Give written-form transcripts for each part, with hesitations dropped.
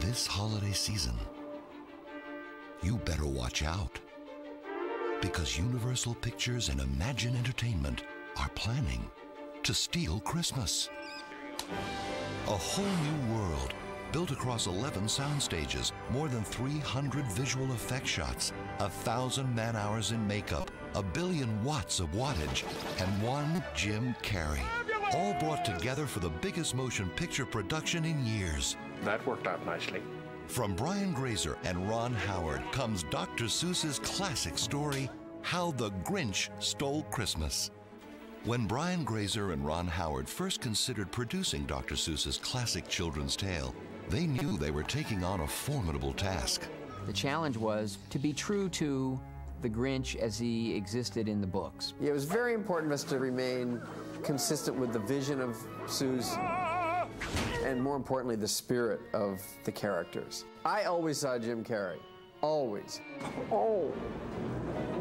This holiday season, you better watch out, because Universal Pictures and Imagine Entertainment are planning to steal Christmas. A whole new world built across 11 sound stages, more than 300 visual effect shots, 1,000 man-hours in makeup, 1 billion watts of wattage, and one Jim Carrey. All brought together for the biggest motion picture production in years. That worked out nicely. From Brian Grazer and Ron Howard comes Dr. Seuss's classic story, How the Grinch Stole Christmas. When Brian Grazer and Ron Howard first considered producing Dr. Seuss's classic children's tale, they knew they were taking on a formidable task. The challenge was to be true to the Grinch as he existed in the books. It was very important for us to remain consistent with the vision of Seuss and, more importantly, the spirit of the characters. I always saw Jim Carrey. Always. Oh,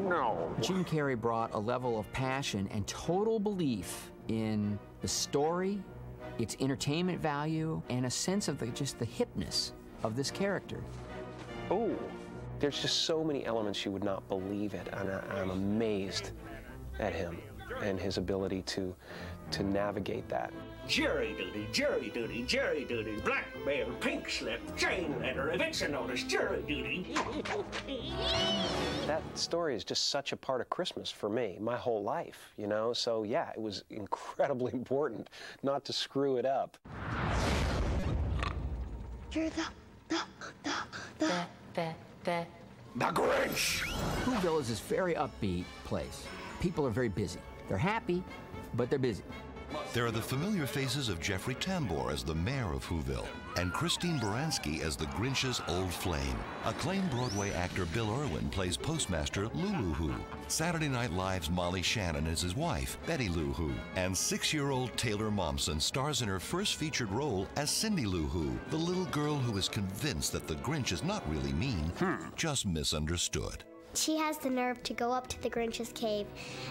no. Jim Carrey brought a level of passion and total belief in the story, its entertainment value, and a sense of just the hipness of this character. Oh, there's just so many elements you would not believe it, and I'm amazed at him and his ability to navigate that. Jury duty, jury duty, jury duty, blackmail, pink slip, chain letter, eviction notice, jury duty. That story is just such a part of Christmas for me, my whole life, you know? So yeah, it was incredibly important not to screw it up. You're the Grinch! Whoville is this very upbeat place. People are very busy. They're happy, but they're busy. There are the familiar faces of Jeffrey Tambor as the mayor of Whoville and Christine Baranski as the Grinch's old flame. Acclaimed Broadway actor Bill Irwin plays Postmaster Lulu Who. Saturday Night Live's Molly Shannon is his wife, Betty Lou Who. And 6-year-old Taylor Momsen stars in her first featured role as Cindy Lou Who, the little girl who is convinced that the Grinch is not really mean, just misunderstood. She has the nerve to go up to the Grinch's cave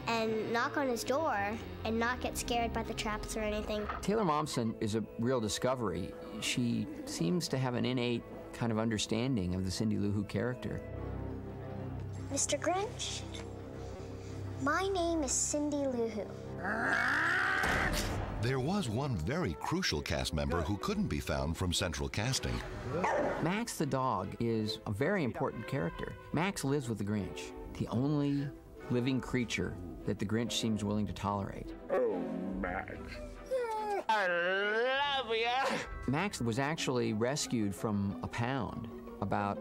and knock on his door and not get scared by the traps or anything. Taylor Momsen is a real discovery. She seems to have an innate kind of understanding of the Cindy Lou Who character. Mr. Grinch, my name is Cindy Lou Who. There was one very crucial cast member who couldn't be found from central casting. Max the dog is a very important character. Max lives with the Grinch, the only living creature that the Grinch seems willing to tolerate. Oh, Max. I love ya. Max was actually rescued from a pound about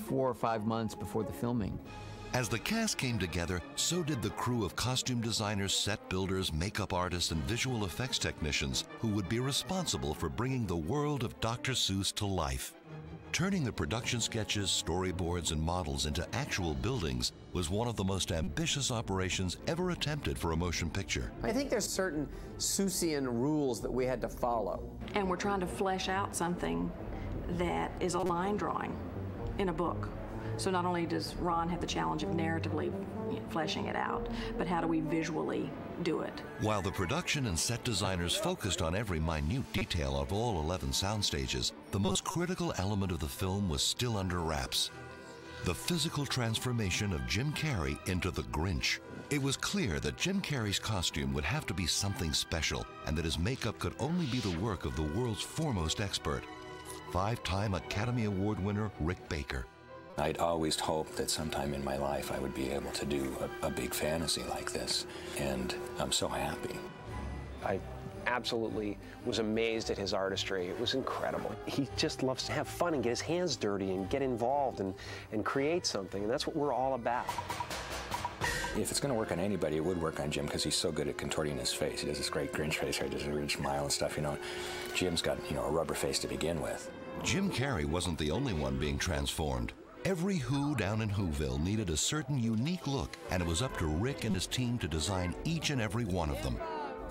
4 or 5 months before the filming. As the cast came together, so did the crew of costume designers, set builders, makeup artists, and visual effects technicians who would be responsible for bringing the world of Dr. Seuss to life. Turning the production sketches, storyboards, and models into actual buildings was one of the most ambitious operations ever attempted for a motion picture. I think there's certain Seussian rules that we had to follow. And we're trying to flesh out something that is a line drawing in a book. So not only does Ron have the challenge of narratively fleshing it out, but how do we visually do it? While the production and set designers focused on every minute detail of all 11 sound stages, the most critical element of the film was still under wraps: the physical transformation of Jim Carrey into the Grinch. It was clear that Jim Carrey's costume would have to be something special, and that his makeup could only be the work of the world's foremost expert, 5-time Academy Award winner Rick Baker. I'd always hoped that sometime in my life I would be able to do a big fantasy like this, and I'm so happy. I absolutely was amazed at his artistry. It was incredible. He just loves to have fun and get his hands dirty and get involved and create something, and that's what we're all about. If it's going to work on anybody, it would work on Jim, because he's so good at contorting his face. He does this great Grinch face, right? He does a weird smile and stuff, you know. Jim's got, you know, a rubber face to begin with. Jim Carrey wasn't the only one being transformed. Every Who down in Whoville needed a certain unique look, and it was up to Rick and his team to design each and every one of them.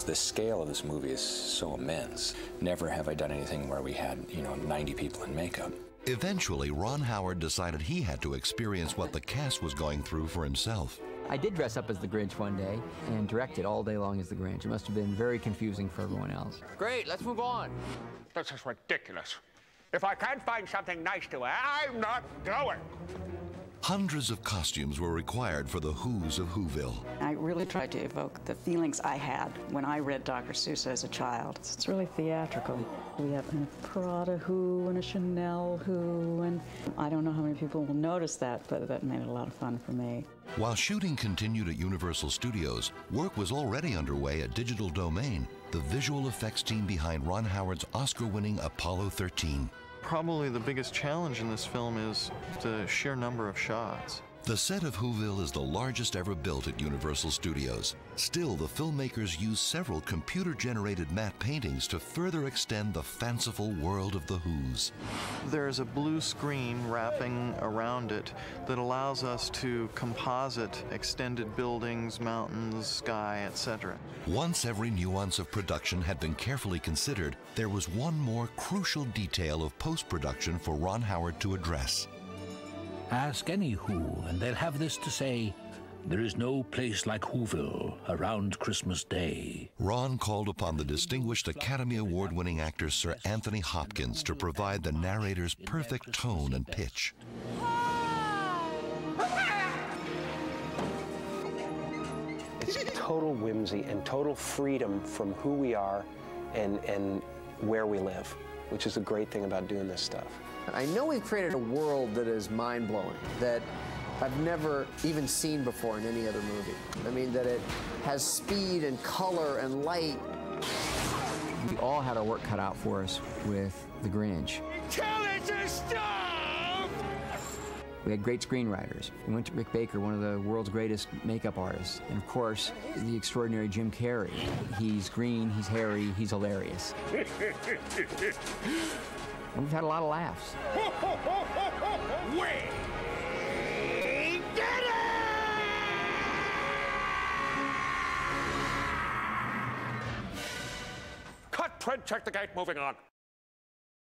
The scale of this movie is so immense. Never have I done anything where we had, you know, 90 people in makeup. Eventually, Ron Howard decided he had to experience what the cast was going through for himself. I did dress up as the Grinch one day and directed all day long as the Grinch. It must have been very confusing for everyone else. Great, let's move on. That's just ridiculous. If I can't find something nice to wear, I'm not going. Hundreds of costumes were required for the Who's of Whoville. I really tried to evoke the feelings I had when I read Dr. Seuss as a child. It's really theatrical. We have a Prada Who and a Chanel Who, and I don't know how many people will notice that, but that made it a lot of fun for me. While shooting continued at Universal Studios, work was already underway at Digital Domain, the visual effects team behind Ron Howard's Oscar-winning Apollo 13. Probably the biggest challenge in this film is the sheer number of shots. The set of Whoville is the largest ever built at Universal Studios. Still, the filmmakers used several computer-generated matte paintings to further extend the fanciful world of the Who's. There's a blue screen wrapping around it that allows us to composite extended buildings, mountains, sky, etc. Once every nuance of production had been carefully considered, there was one more crucial detail of post-production for Ron Howard to address. Ask any Who, and they'll have this to say: there is no place like Whoville around Christmas Day. Ron called upon the distinguished Academy Award-winning actor Sir Anthony Hopkins to provide the narrator's perfect tone and pitch. It's total whimsy and total freedom from who we are and where we live, which is the great thing about doing this stuff. I know we've created a world that is mind-blowing, that I've never even seen before in any other movie. I mean, that it has speed and color and light. We all had our work cut out for us with The Grinch. Tell it to stop! We had great screenwriters. We went to Rick Baker, one of the world's greatest makeup artists. And of course, the extraordinary Jim Carrey. He's green, he's hairy, he's hilarious. And we've had a lot of laughs. We did it! Cut, Trent, check the gate, moving on.